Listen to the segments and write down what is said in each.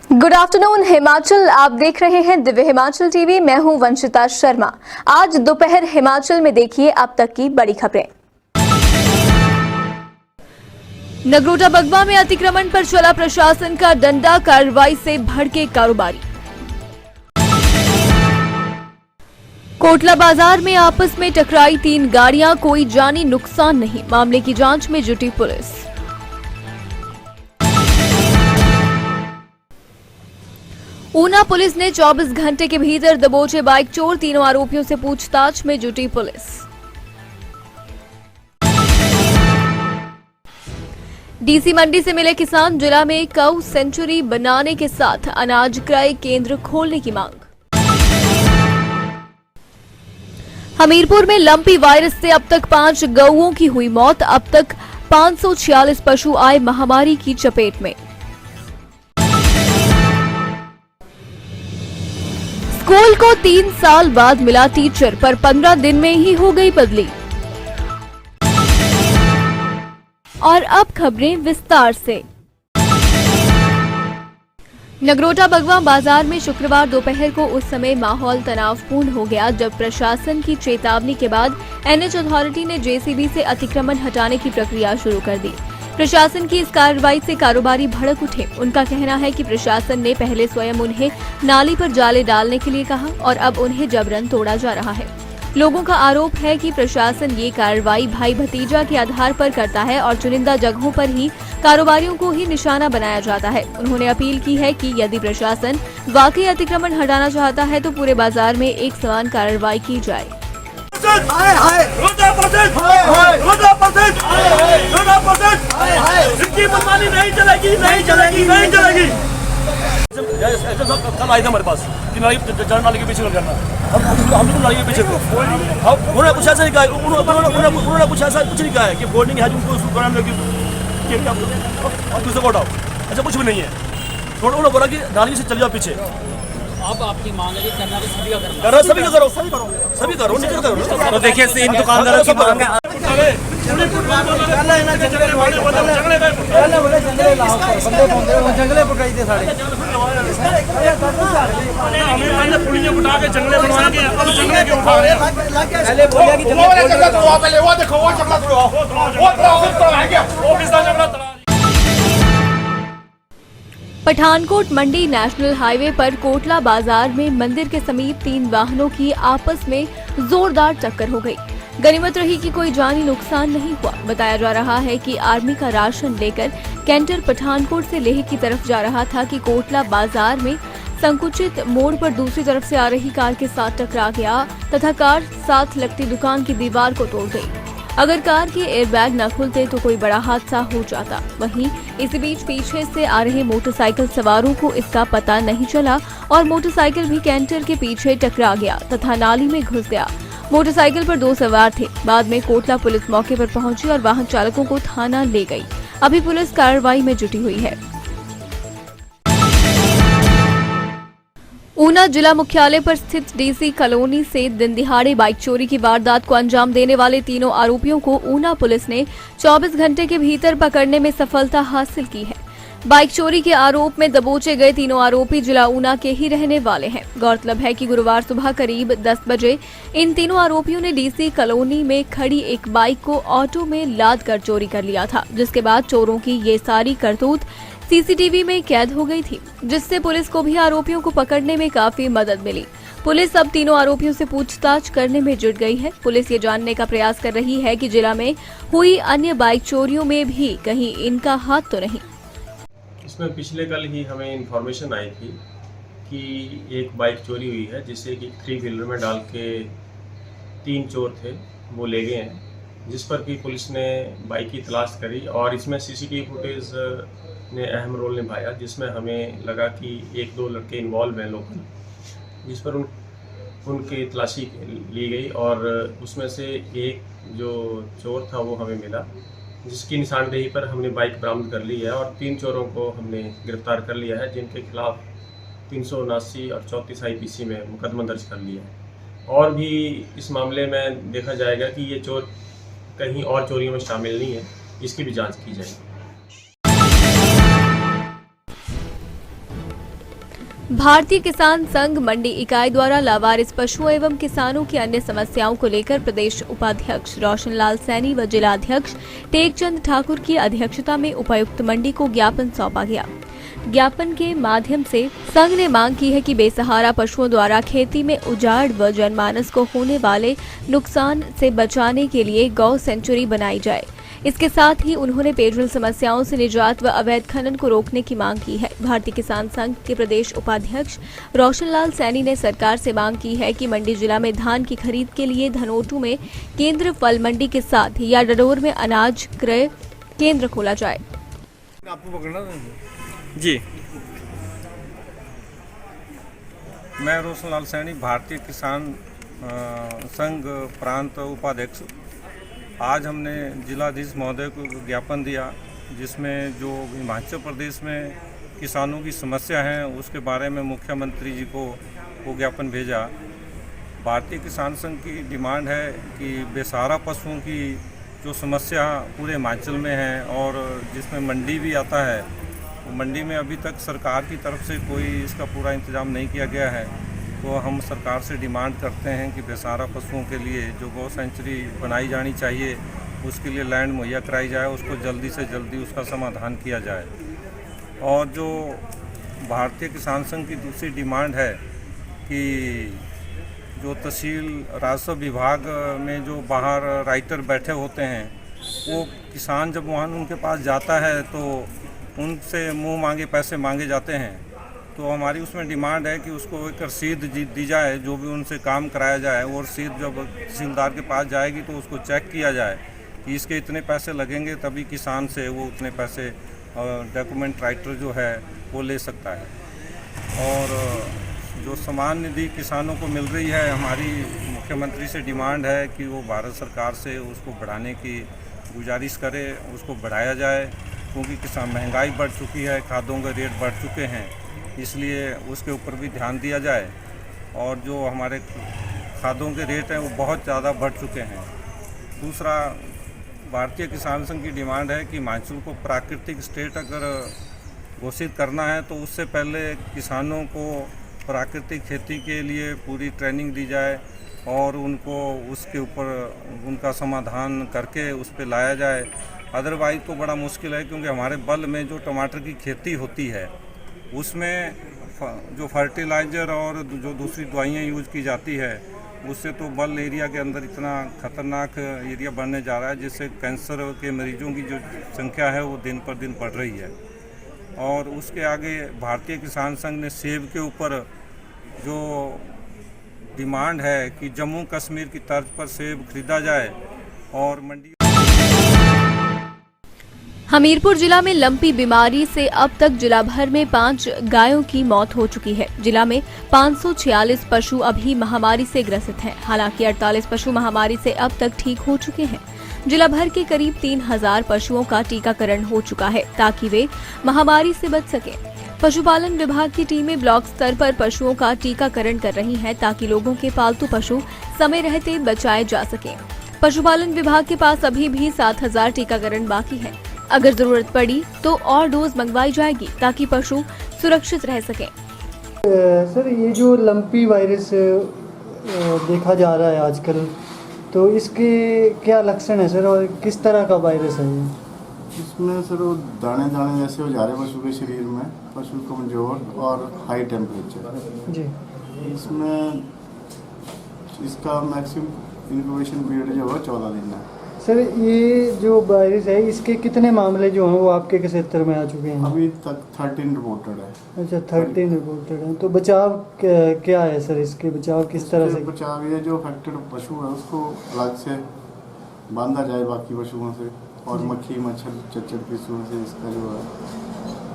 Good afternoon Himachal, आप देख रहे हैं दिव्य हिमाचल टीवी। मैं हूं वंशिता शर्मा। आज दोपहर हिमाचल में देखिए अब तक की बड़ी खबरें। नगरोटा बगवा में अतिक्रमण पर चला प्रशासन का डंडा, कार्रवाई से भड़के कारोबारी। कोटला बाजार में आपस में टकराई 3 गाड़ियां, कोई जानी नुकसान नहीं, मामले की जांच में जुटी पुलिस। ऊना पुलिस ने 24 घंटे के भीतर दबोचे बाइक चोर, तीनों आरोपियों से पूछताछ में जुटी पुलिस। डीसी मंडी से मिले किसान, जिला में काऊ सेंचुरी बनाने के साथ अनाज क्रय केंद्र खोलने की मांग। हमीरपुर में लंपी वायरस से अब तक 5 गौओं की हुई मौत, अब तक 546 पशु आए महामारी की चपेट में। स्कूल को 3 साल बाद मिला टीचर, पर 15 दिन में ही हो गई बदली। और अब खबरें विस्तार से। नगरोटा बगवा बाजार में शुक्रवार दोपहर को उस समय माहौल तनावपूर्ण हो गया जब प्रशासन की चेतावनी के बाद एनएच अथॉरिटी ने जेसीबी से अतिक्रमण हटाने की प्रक्रिया शुरू कर दी। प्रशासन की इस कार्रवाई से कारोबारी भड़क उठे। उनका कहना है कि प्रशासन ने पहले स्वयं उन्हें नाली पर जाले डालने के लिए कहा और अब उन्हें जबरन तोड़ा जा रहा है। लोगों का आरोप है कि प्रशासन ये कार्रवाई भाई भतीजा के आधार पर करता है और चुनिंदा जगहों पर ही कारोबारियों को ही निशाना बनाया जाता है। उन्होंने अपील की है कि यदि प्रशासन वाकई अतिक्रमण हटाना चाहता है तो पूरे बाजार में एक समान कार्रवाई की जाए। कल आए थे हमारे पास कि नाली के पीछे करना, हम नाली के पीछे उन्होंने कुछ ऐसा नहीं कहा, उन्होंने कुछ ऐसा कुछ नहीं कहा है कि बोर्डिंग है उनको कराने लगी दूसरे को हटाओ, ऐसा कुछ भी नहीं है। उन्होंने बोला कि नाली से चले जाओ पीछे। अब आपकी मांग है कि करना तो सभी का सभी करो नीचे करो। तो देखिए इन दुकानदारों की मांग है। जंगले पकाई थे सारे पुलिया उठा के जंगले बनवाएंगे, अब जंगले क्यों उठा रहे हैं? पहले बोलिया कि वो देखो वो जंगला तोड़ा, वो किसका जंगला तोड़ा? पठानकोट मंडी नेशनल हाईवे पर कोटला बाजार में मंदिर के समीप 3 वाहनों की आपस में जोरदार टक्कर हो गई। गनीमत रही कि कोई जानी नुकसान नहीं हुआ। बताया जा रहा है कि आर्मी का राशन लेकर कैंटर पठानकोट से लेह की तरफ जा रहा था कि कोटला बाजार में संकुचित मोड़ पर दूसरी तरफ से आ रही कार के साथ टकरा गया तथा कार साथ लगती दुकान की दीवार को तोड़ गई। अगर कार के एयरबैग न खुलते तो कोई बड़ा हादसा हो जाता। वहीं इसी बीच पीछे से आ रहे मोटरसाइकिल सवारों को इसका पता नहीं चला और मोटरसाइकिल भी कैंटर के पीछे टकरा गया तथा नाली में घुस गया। मोटरसाइकिल पर 2 सवार थे। बाद में कोटला पुलिस मौके पर पहुंची और वाहन चालकों को थाना ले गई। अभी पुलिस कार्रवाई में जुटी हुई है। ऊना जिला मुख्यालय पर स्थित डीसी कॉलोनी से दिन दिहाड़े बाइक चोरी की वारदात को अंजाम देने वाले तीनों आरोपियों को ऊना पुलिस ने 24 घंटे के भीतर पकड़ने में सफलता हासिल की है। बाइक चोरी के आरोप में दबोचे गए तीनों आरोपी जिला ऊना के ही रहने वाले हैं। गौरतलब है कि गुरुवार सुबह करीब 10 बजे इन तीनों आरोपियों ने डीसी कॉलोनी में खड़ी एक बाइक को ऑटो में लाद कर चोरी कर लिया था, जिसके बाद चोरों की ये सारी करतूत सीसीटीवी में कैद हो गई थी, जिससे पुलिस को भी आरोपियों को पकड़ने में काफी मदद मिली। पुलिस अब तीनों आरोपियों से पूछताछ करने में जुट गई है। पुलिस ये जानने का प्रयास कर रही है कि जिला में हुई अन्य बाइक चोरियों में भी कहीं इनका हाथ तो नहीं। इसमें पिछले कल ही हमें इन्फॉर्मेशन आई थी कि एक बाइक चोरी हुई है, जिससे कि 3 व्हीलर में डाल के 3 चोर थे, वो ले गए हैं, जिस पर कि पुलिस ने बाइक की तलाश करी और इसमें सीसीटीवी फुटेज ने अहम रोल निभाया, जिसमें हमें लगा कि 1-2 लड़के इन्वॉल्व हैं लोकल, जिस पर उनकी तलाशी ली गई और उसमें से एक जो चोर था वो हमें मिला, जिसकी निशानदेही पर हमने बाइक बरामद कर ली है और 3 चोरों को हमने गिरफ्तार कर लिया है, जिनके खिलाफ 379 और 34 IPC में मुकदमा दर्ज कर लिया है। और भी इस मामले में देखा जाएगा कि ये चोर कहीं और चोरियों में शामिल नहीं है, इसकी भी जांच की जाएगी। भारतीय किसान संघ मंडी इकाई द्वारा लावारिस पशुओं एवं किसानों की अन्य समस्याओं को लेकर प्रदेश उपाध्यक्ष रोशनलाल सैनी व जिलाध्यक्ष टेकचंद ठाकुर की अध्यक्षता में उपायुक्त मंडी को ज्ञापन सौंपा गया। ज्ञापन के माध्यम से संघ ने मांग की है कि बेसहारा पशुओं द्वारा खेती में उजाड़ व जनमानस को होने वाले नुकसान से बचाने के लिए गौ सेंचुरी बनाई जाए। इसके साथ ही उन्होंने पेयजल समस्याओं से निजात व अवैध खनन को रोकने की मांग की है। भारतीय किसान संघ के प्रदेश उपाध्यक्ष रोशनलाल सैनी ने सरकार से मांग की है कि मंडी जिला में धान की खरीद के लिए धनोटू में केंद्र, फल मंडी के साथ या डडोर में अनाज क्रय केंद्र खोला जाए। आपको पकड़ना जी, मैं रोशनलाल सैनी, भारतीय किसान संघ प्रांत उपाध्यक्ष। आज हमने जिलाधीश महोदय को ज्ञापन दिया जिसमें जो हिमाचल प्रदेश में किसानों की समस्या है उसके बारे में मुख्यमंत्री जी को वो ज्ञापन भेजा। भारतीय किसान संघ की डिमांड है कि बेसहारा पशुओं की जो समस्या पूरे हिमाचल में है और जिसमें मंडी भी आता है, मंडी में अभी तक सरकार की तरफ से कोई इसका पूरा इंतजाम नहीं किया गया है। तो हम सरकार से डिमांड करते हैं कि बेसहारा पशुओं के लिए जो गौ सेंचुरी बनाई जानी चाहिए उसके लिए लैंड मुहैया कराई जाए, उसको जल्दी से जल्दी उसका समाधान किया जाए। और जो भारतीय किसान संघ की दूसरी डिमांड है कि जो तहसील राजस्व विभाग में जो बाहर राइटर बैठे होते हैं वो किसान जब वहाँ उनके पास जाता है तो उनसे मुंह मांगे पैसे मांगे जाते हैं। तो हमारी उसमें डिमांड है कि उसको एक रसीद दी जाए, जो भी उनसे काम कराया जाए वो रसीद जब तहसीलदार के पास जाएगी तो उसको चेक किया जाए कि इसके इतने पैसे लगेंगे, तभी किसान से वो उतने पैसे डॉक्यूमेंट राइटर जो है वो ले सकता है। और जो समान निधि किसानों को मिल रही है, हमारी मुख्यमंत्री से डिमांड है कि वो भारत सरकार से उसको बढ़ाने की गुजारिश करे, उसको बढ़ाया जाए, क्योंकि किसान महंगाई बढ़ चुकी है, खादों के रेट बढ़ चुके हैं, इसलिए उसके ऊपर भी ध्यान दिया जाए। और जो हमारे खादों के रेट हैं वो बहुत ज़्यादा बढ़ चुके हैं। दूसरा, भारतीय किसान संघ की डिमांड है कि हिमाचल को प्राकृतिक स्टेट अगर घोषित करना है तो उससे पहले किसानों को प्राकृतिक खेती के लिए पूरी ट्रेनिंग दी जाए और उनको उसके ऊपर उनका समाधान करके उस पर लाया जाए। अदरवाइज तो बड़ा मुश्किल है, क्योंकि हमारे बल में जो टमाटर की खेती होती है उसमें जो फर्टिलाइज़र और जो दूसरी दवाइयाँ यूज़ की जाती है उससे तो बल एरिया के अंदर इतना ख़तरनाक एरिया बनने जा रहा है जिससे कैंसर के मरीजों की जो संख्या है वो दिन पर दिन बढ़ रही है। और उसके आगे भारतीय किसान संघ ने सेब के ऊपर जो डिमांड है कि जम्मू कश्मीर की तर्ज पर सेब खरीदा जाए और मंडी। हमीरपुर जिला में लंपी बीमारी से अब तक जिला भर में 5 गायों की मौत हो चुकी है। जिला में 546 पशु अभी महामारी से ग्रसित हैं। हालांकि 48 पशु महामारी से अब तक ठीक हो चुके हैं। जिला भर के करीब 3000 पशुओं का टीकाकरण हो चुका है ताकि वे महामारी से बच सकें। पशुपालन विभाग की टीमें ब्लॉक स्तर पर पशुओं का टीकाकरण कर रही हैं ताकि लोगों के पालतू पशु समय रहते बचाए जा सकें। पशुपालन विभाग के पास अभी भी 7000 टीकाकरण बाकी है। अगर जरूरत पड़ी तो और डोज मंगवाई जाएगी ताकि पशु सुरक्षित रह सकें। सर, ये जो लंपी वायरस देखा जा रहा है आजकल, तो इसके क्या लक्षण है सर और किस तरह का वायरस है ये? इसमें सर वो दाने दाने जैसे हो जा रहे हैं पशु के शरीर में, पशु कमज़ोर और हाई टेम्परेचर जी। इसमें इसका मैक्सिमम इंक्यूबेशन पीरियड जो है 14 दिन है। सर, ये जो वायरस है इसके कितने मामले जो हैं वो आपके क्षेत्र में आ चुके हैं? अभी तक 13 रिपोर्टेड है। अच्छा, 13 रिपोर्टेड है। तो बचाव क्या है सर? इसके बचाव किस तरह से? बचाव ये जो अफेक्टेड पशु है उसको अलग से बांधा जाए बाकी पशुओं से, और मक्खी मच्छर चच्चड़ की सूर से इसका जो है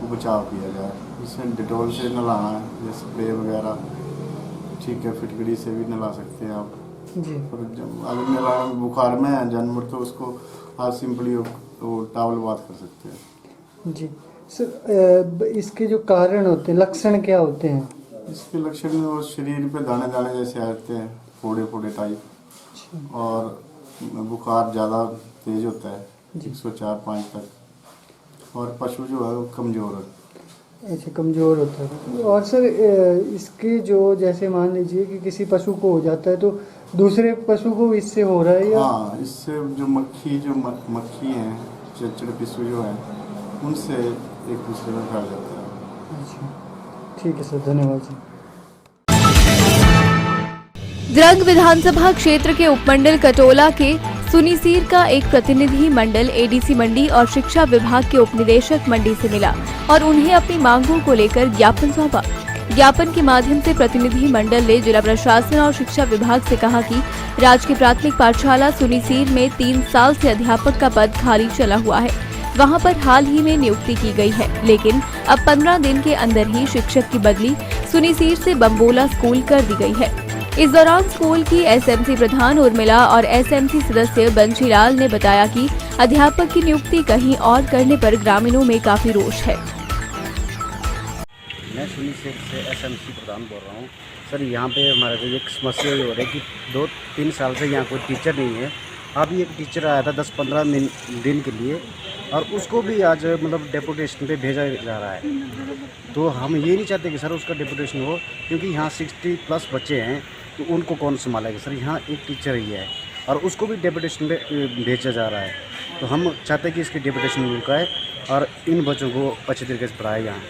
वो बचाव किया जाए। इसमें डिटॉल से नहलाना है, जैसे स्प्रे वगैरह, ठीक है, फिटकड़ी से भी नहला सकते हैं आप जी। और जब अगर नहला बुखार में है जानवर तो उसको आप सिंपली वो टावल बात कर सकते हैं। जी सर, इसके जो कारण होते हैं, लक्षण क्या होते हैं? इसके लक्षण वो शरीर पे दाने दाने जैसे आते हैं, फोड़े फोड़े टाइप, और बुखार ज़्यादा तेज होता है 104-105 तक, और पशु जो है वो कमज़ोर है। अच्छा, कमज़ोर होता है। और सर इसके जो जैसे मान लीजिए कि किसी पशु को हो जाता है तो दूसरे पशु को इससे हो रहा है या? हाँ, इससे जो मक्खी हैं, चच्चड़ पिस्सू जो है, उनसे एक दूसरे में फैल जाता है। अच्छा, ठीक है सर, धन्यवाद जी। द्रंग विधानसभा क्षेत्र के उपमंडल कटोला के सुनीसीर का एक प्रतिनिधि मंडल एडीसी मंडी और शिक्षा विभाग के उपनिदेशक मंडी से मिला और उन्हें अपनी मांगों को लेकर ज्ञापन सौंपा। ज्ञापन के माध्यम से प्रतिनिधि मंडल ने जिला प्रशासन और शिक्षा विभाग से कहा कि राजकीय प्राथमिक पाठशाला सुनीसीर में 3 साल से अध्यापक का पद खाली चला हुआ है। वहां पर हाल ही में नियुक्ति की गई है, लेकिन अब 15 दिन के अंदर ही शिक्षक की बदली सुनीसीर से बम्बोला स्कूल कर दी गई है। इस दौरान स्कूल की एसएमसी प्रधान उर्मिला और एसएमसी सदस्य बंशीलाल ने बताया कि अध्यापक की नियुक्ति कहीं और करने पर ग्रामीणों में काफी रोष है। मैं सुनीसीर से एसएमसी प्रधान बोल रहा हूँ। सर, यहाँ पे हमारे को एक समस्या ये हो रही है कि 2-3 साल से यहाँ कोई टीचर नहीं है। अभी एक टीचर आया था 10-15 दिन के लिए और उसको भी आज मतलब डेपुटेशन पे भेजा जा रहा है। तो हम ये नहीं चाहते कि सर उसका डेपुटेशन हो, क्योंकि यहाँ 60+ बच्चे हैं तो उनको कौन संभालेगा। सर, यहाँ एक टीचर ही है और उसको भी डेपुटेशन पे भेजा जा रहा है। तो हम चाहते हैं कि इसकी डेपुटेशन रुकाए और इन बच्चों को अच्छे तरीके से पढ़ाए यहाँ।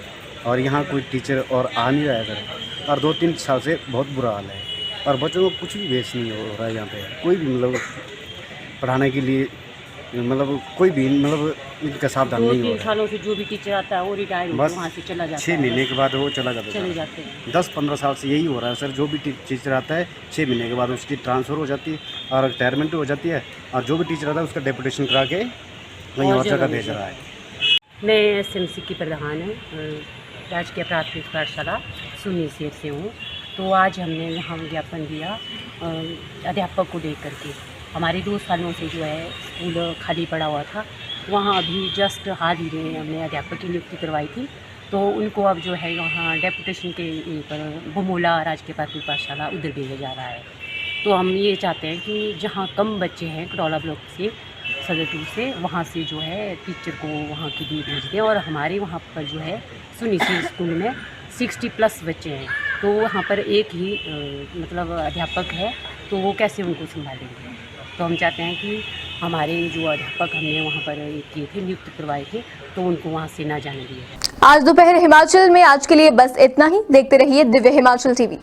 और यहाँ कोई टीचर और आ नहीं रहा है सर, और 2-3 साल से बहुत बुरा हाल है और बच्चों को कुछ भी बेस नहीं हो रहा है यहाँ पे। कोई भी मतलब पढ़ाने के लिए मतलब कोई भी मतलब इनका सावधान नहीं हो रहा है। 2-3 सालों से जो भी टीचर आता है वो रिटायर बस वहाँ से चला जाता है। 6 महीने के बाद वो चले जाते हैं। 10-15 साल से यही हो रहा है सर। जो भी टीचर आता है 6 महीने के बाद उसकी ट्रांसफ़र हो जाती है और रिटायरमेंट हो जाती है, और जो भी टीचर आता है उसका डेपुटेशन करा के वहीं और जगह भेज रहा है। मैं एसएमसी की प्रधान हूँ, राजकीय प्राथमिक पाठशाला सुनीसीर से हूँ। तो आज हमने यहाँ ज्ञापन दिया अध्यापक को लेकर के। हमारे 2 सालों से जो है स्कूल खाली पड़ा हुआ था, वहाँ अभी जस्ट हाल ही में हमने अध्यापक की नियुक्ति करवाई थी। तो उनको अब जो है वहाँ डेपुटेशन के पर बमोला राजकीय प्राथमिक पाठशाला उधर भेजा जा रहा है। तो हम ये चाहते हैं कि जहाँ कम बच्चे हैं कटौला ब्लॉक से सदरपुर से, वहाँ से जो है टीचर को वहाँ के लिए भेज दें। और हमारे वहाँ पर जो है सुनीसीर स्कूल में 60+ बच्चे हैं, तो वहाँ पर एक ही मतलब अध्यापक है, तो वो कैसे उनको संभालेंगे। तो हम चाहते हैं कि हमारे जो अध्यापक हमने वहाँ पर किए थे, नियुक्त करवाए थे, तो उनको वहाँ से ना जाने दिए। आज दोपहर हिमाचल में आज के लिए बस इतना ही। देखते रहिए दिव्य हिमाचल टीवी।